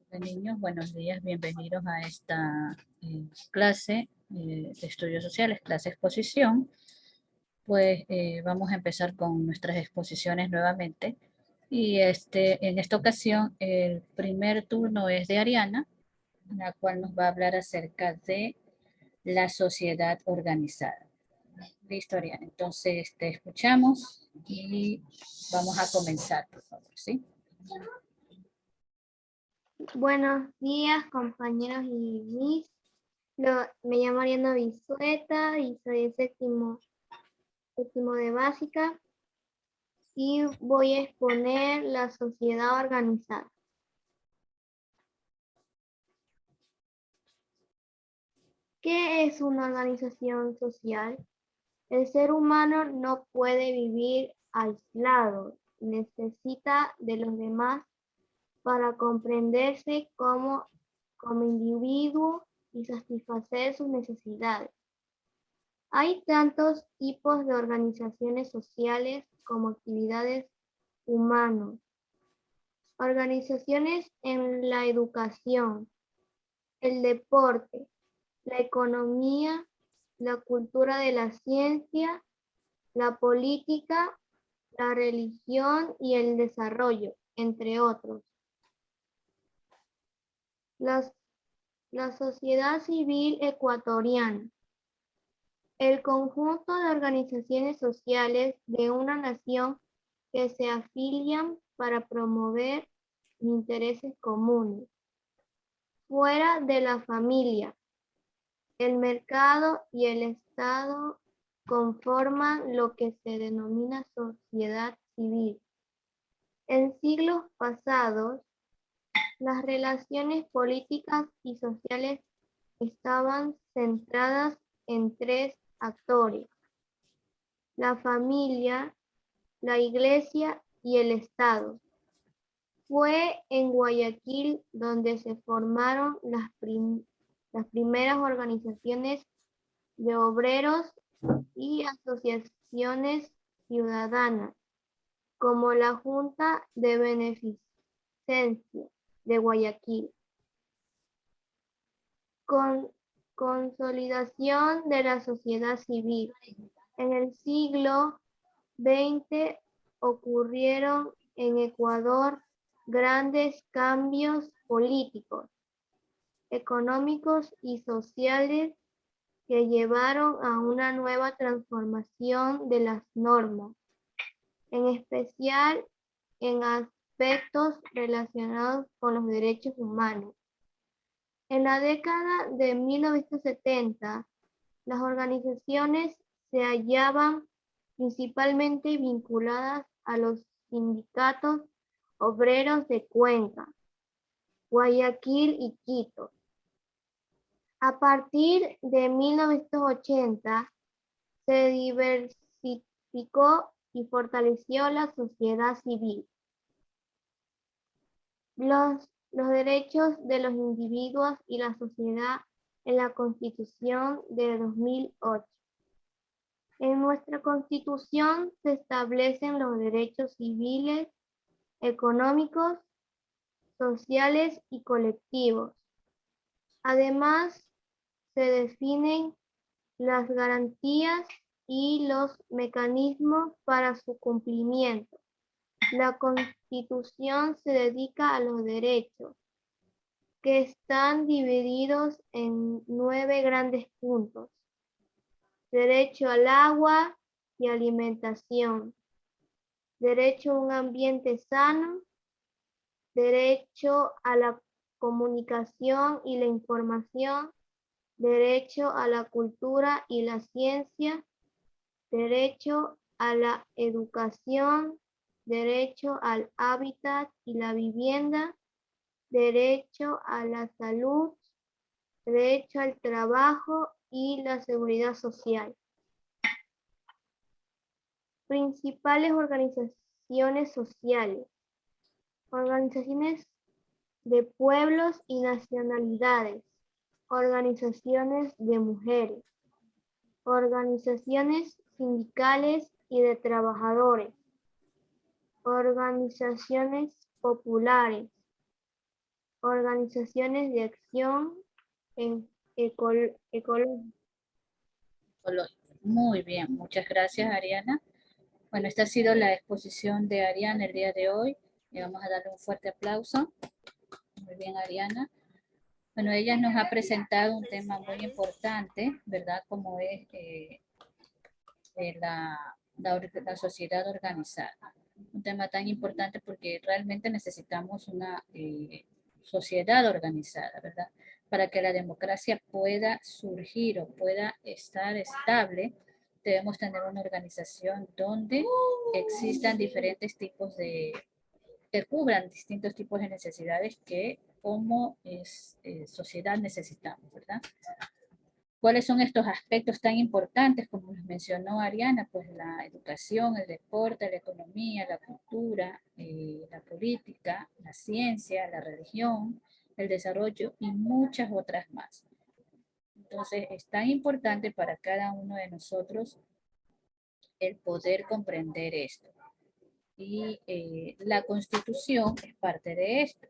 Hola niños, buenos días, bienvenidos a esta clase de estudios sociales, clase exposición. Pues vamos a empezar con nuestras exposiciones nuevamente. Y en esta ocasión el primer turno es de Ariana, la cual nos va a hablar acerca de la sociedad organizada. Listo, Ariana. Entonces te escuchamos y vamos a comenzar, por favor, ¿sí? Buenos días, compañeros y mis. Me llamo Ariana Bisueta y soy el séptimo de básica y voy a exponer la sociedad organizada. ¿Qué es una organización social? El ser humano no puede vivir aislado, necesita de los demás para comprenderse como individuo y satisfacer sus necesidades. Hay tantos tipos de organizaciones sociales como actividades humanas. Organizaciones en la educación, el deporte, la economía, la cultura de la ciencia, la política, la religión y el desarrollo, entre otros. Las- la sociedad civil ecuatoriana. El conjunto de organizaciones sociales de una nación que se afilian para promover intereses comunes. Fuera de la familia, el mercado y el Estado conforman lo que se denomina sociedad civil. En siglos pasados, las relaciones políticas y sociales estaban centradas en tres actores: la familia, la Iglesia y el Estado. Fue en Guayaquil donde se formaron las primeras organizaciones de obreros y asociaciones ciudadanas, como la Junta de Beneficencia de Guayaquil. Consolidación de la sociedad civil. En el siglo XX ocurrieron en Ecuador grandes cambios políticos, económicos y sociales que llevaron a una nueva transformación de las normas, en especial en aspectos relacionados con los derechos humanos. En la década de 1970, las organizaciones se hallaban principalmente vinculadas a los sindicatos obreros de Cuenca, Guayaquil y Quito. A partir de 1980, se diversificó y fortaleció la sociedad civil. Los derechos de los individuos y la sociedad en la Constitución de 2008. En nuestra Constitución se establecen los derechos civiles, económicos, sociales y colectivos. Además, se definen las garantías y los mecanismos para su cumplimiento. La Constitución se dedica a los derechos, que están divididos en 9 grandes puntos: derecho al agua y alimentación, derecho a un ambiente sano, derecho a la comunicación y la información, derecho a la cultura y la ciencia, derecho a la educación, derecho al hábitat y la vivienda, derecho a la salud, derecho al trabajo y la seguridad social. Principales organizaciones sociales. Organizaciones de pueblos y nacionalidades. Organizaciones de mujeres. Organizaciones sindicales y de trabajadores. Organizaciones populares. organizaciones de acción en ecológica. Muy bien, muchas gracias, Ariana. Bueno, esta ha sido la exposición de Ariana el día de hoy. Le vamos a darle un fuerte aplauso. Muy bien, Ariana. Bueno, ella nos ha presentado un tema muy importante, ¿verdad? Como es la sociedad organizada. Un tema tan importante porque realmente necesitamos una sociedad organizada, ¿verdad? Para que la democracia pueda surgir o pueda estar estable, debemos tener una organización donde existan diferentes tipos que cubran distintos tipos de necesidades que como sociedad necesitamos, ¿verdad? ¿Cuáles son estos aspectos tan importantes, como nos mencionó Ariana? Pues la educación, el deporte, la economía, la cultura, la política, la ciencia, la religión, el desarrollo y muchas otras más. Entonces, es tan importante para cada uno de nosotros el poder comprender esto. Y la Constitución es parte de esto,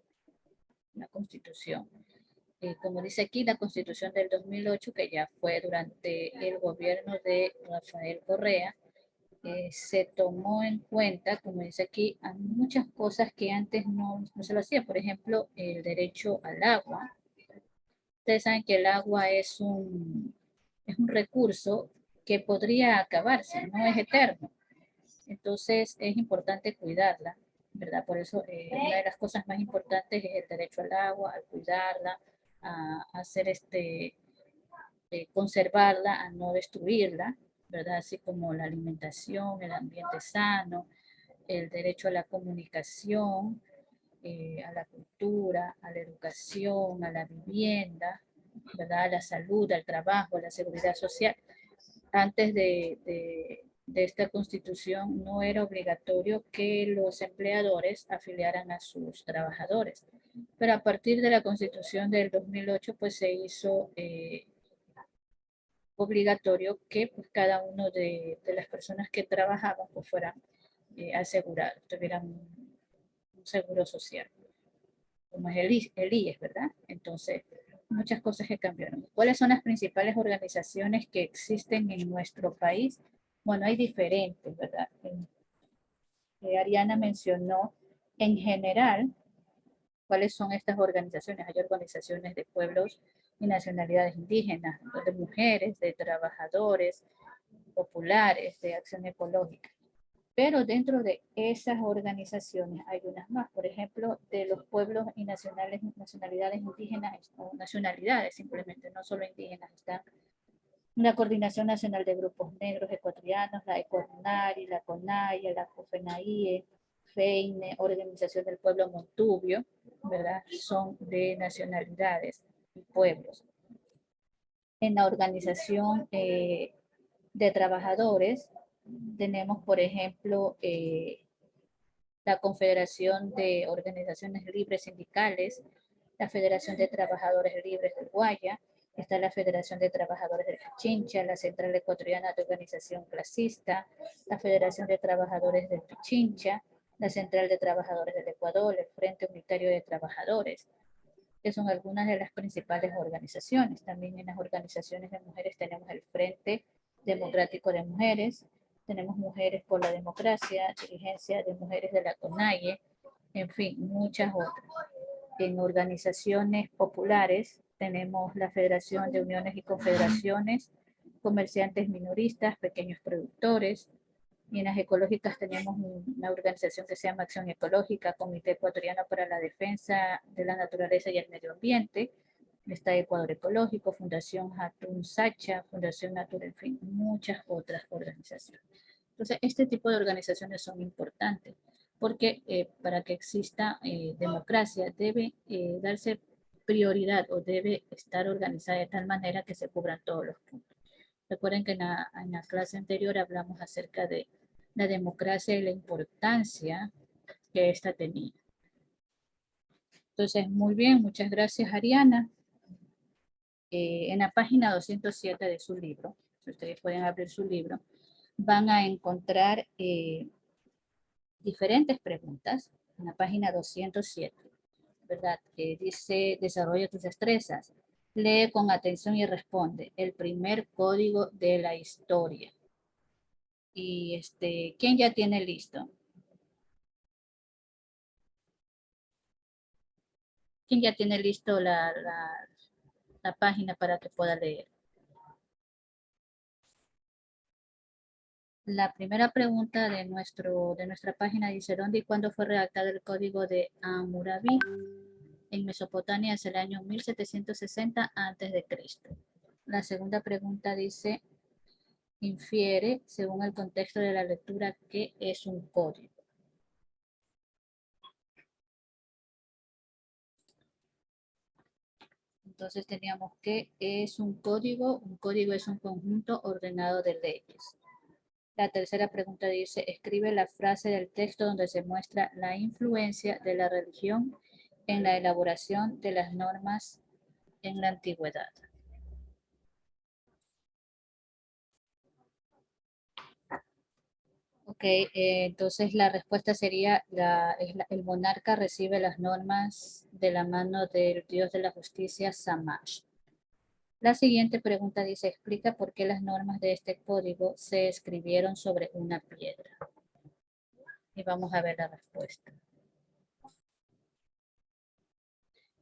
la Constitución. Como dice aquí, la Constitución del 2008, que ya fue durante el gobierno de Rafael Correa, se tomó en cuenta, como dice aquí, a muchas cosas que antes no se lo hacía. Por ejemplo, el derecho al agua. Ustedes saben que el agua es un recurso que podría acabarse, no es eterno. Entonces es importante cuidarla, ¿verdad? Por eso una de las cosas más importantes es el derecho al agua, a cuidarla, a hacer conservarla, a no destruirla, ¿verdad? Así como la alimentación, el ambiente sano, el derecho a la comunicación, a la cultura, a la educación, a la vivienda, ¿verdad? A la salud, al trabajo, a la seguridad social. Antes de esta constitución no era obligatorio que los empleadores afiliaran a sus trabajadores. Pero a partir de la constitución del 2008, pues se hizo obligatorio que pues, cada uno de las personas que trabajaban pues fueran asegurados, tuvieran un seguro social, como es el IES, ¿verdad? Entonces, muchas cosas que cambiaron. ¿Cuáles son las principales organizaciones que existen en nuestro país? Bueno, hay diferentes, ¿verdad? Ariana mencionó en general cuáles son estas organizaciones. Hay organizaciones de pueblos y nacionalidades indígenas, de mujeres, de trabajadores, populares, de acción ecológica. Pero dentro de esas organizaciones hay unas más, por ejemplo, de los pueblos y nacionalidades indígenas o nacionalidades simplemente, no solo indígenas, están la Coordinación Nacional de Grupos Negros Ecuatorianos, la ECONARI, la CONAIE, la COFENAIE, FEINE, Organización del Pueblo Montubio, ¿verdad? Son de nacionalidades y pueblos. En la organización de trabajadores tenemos, por ejemplo, la Confederación de Organizaciones Libres Sindicales, la Federación de Trabajadores Libres del Guaya, está la Federación de Trabajadores del Pichincha, la Central Ecuatoriana de Organización Clasista, la Federación de Trabajadores del Pichincha, la Central de Trabajadores del Ecuador, el Frente Unitario de Trabajadores, que son algunas de las principales organizaciones. También en las organizaciones de mujeres tenemos el Frente Democrático de Mujeres, tenemos Mujeres por la Democracia, Dirigencia de Mujeres de la CONAIE, en fin, muchas otras. En organizaciones populares tenemos la Federación de Uniones y Confederaciones, comerciantes minoristas, pequeños productores, y en las ecológicas tenemos una organización que se llama Acción Ecológica, Comité Ecuatoriano para la Defensa de la Naturaleza y el Medio Ambiente, está Ecuador Ecológico, Fundación Hatun Sacha, Fundación Natura, en fin, muchas otras organizaciones. Entonces, este tipo de organizaciones son importantes porque para que exista democracia debe darse prioridad o debe estar organizada de tal manera que se cubran todos los puntos. Recuerden que en la clase anterior hablamos acerca de la democracia y la importancia que ésta tenía. Entonces, muy bien, muchas gracias, Ariana. En la página 207 de su libro, si ustedes pueden abrir su libro, van a encontrar diferentes preguntas en la página 207. ¿verdad? Que dice, desarrolla tus destrezas. Lee con atención y responde. El primer código de la historia. Y ¿quién ya tiene listo? ¿Quién ya tiene listo la página para que pueda leer? La primera pregunta de nuestra página dice, ¿dónde y cuándo fue redactado el código de Hammurabi? En Mesopotamia es el año 1760 a.C. La segunda pregunta dice, infiere, según el contexto de la lectura, qué es un código. Entonces teníamos que es un código es un conjunto ordenado de leyes. La tercera pregunta dice, escribe la frase del texto donde se muestra la influencia de la religión en la elaboración de las normas en la antigüedad. Ok, entonces la respuesta sería, el monarca recibe las normas de la mano del dios de la justicia, Shamash. La siguiente pregunta dice, explica por qué las normas de este código se escribieron sobre una piedra. Y vamos a ver la respuesta.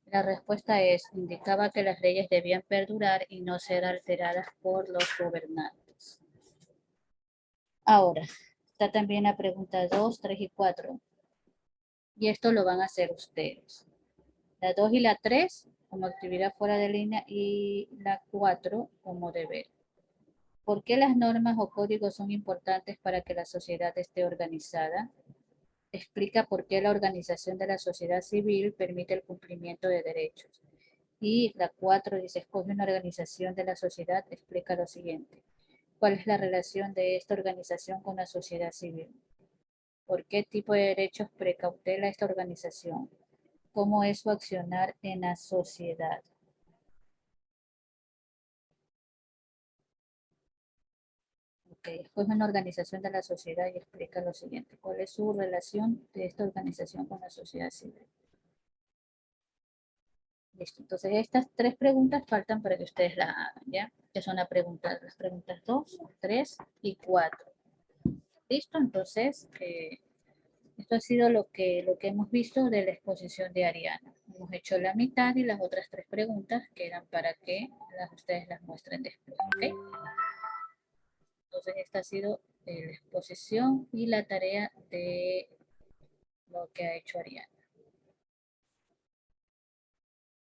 La respuesta es, indicaba que las leyes debían perdurar y no ser alteradas por los gobernantes. Ahora, está también la pregunta 2, 3 y 4. Y esto lo van a hacer ustedes. La 2 y la 3 como actividad fuera de línea y la 4 como deber. ¿Por qué las normas o códigos son importantes para que la sociedad esté organizada? Explica por qué la organización de la sociedad civil permite el cumplimiento de derechos. Y la 4 dice, escoge una organización de la sociedad, explica lo siguiente. ¿Cuál es la relación de esta organización con la sociedad civil? ¿Por qué tipo de derechos precautela esta organización? ¿Cómo es su accionar en la sociedad? Okay. Escoge una organización de la sociedad y explica lo siguiente. ¿Cuál es su relación de esta organización con la sociedad civil? Listo. Entonces, estas 3 preguntas faltan para que ustedes las hagan, ¿ya? Que son las preguntas 2, 3 y 4. Listo. Entonces, esto ha sido lo que hemos visto de la exposición de Ariana. Hemos hecho la mitad y las otras 3 preguntas quedan para que ustedes las muestren después, ¿ok? Entonces, esta ha sido la exposición y la tarea de lo que ha hecho Ariana.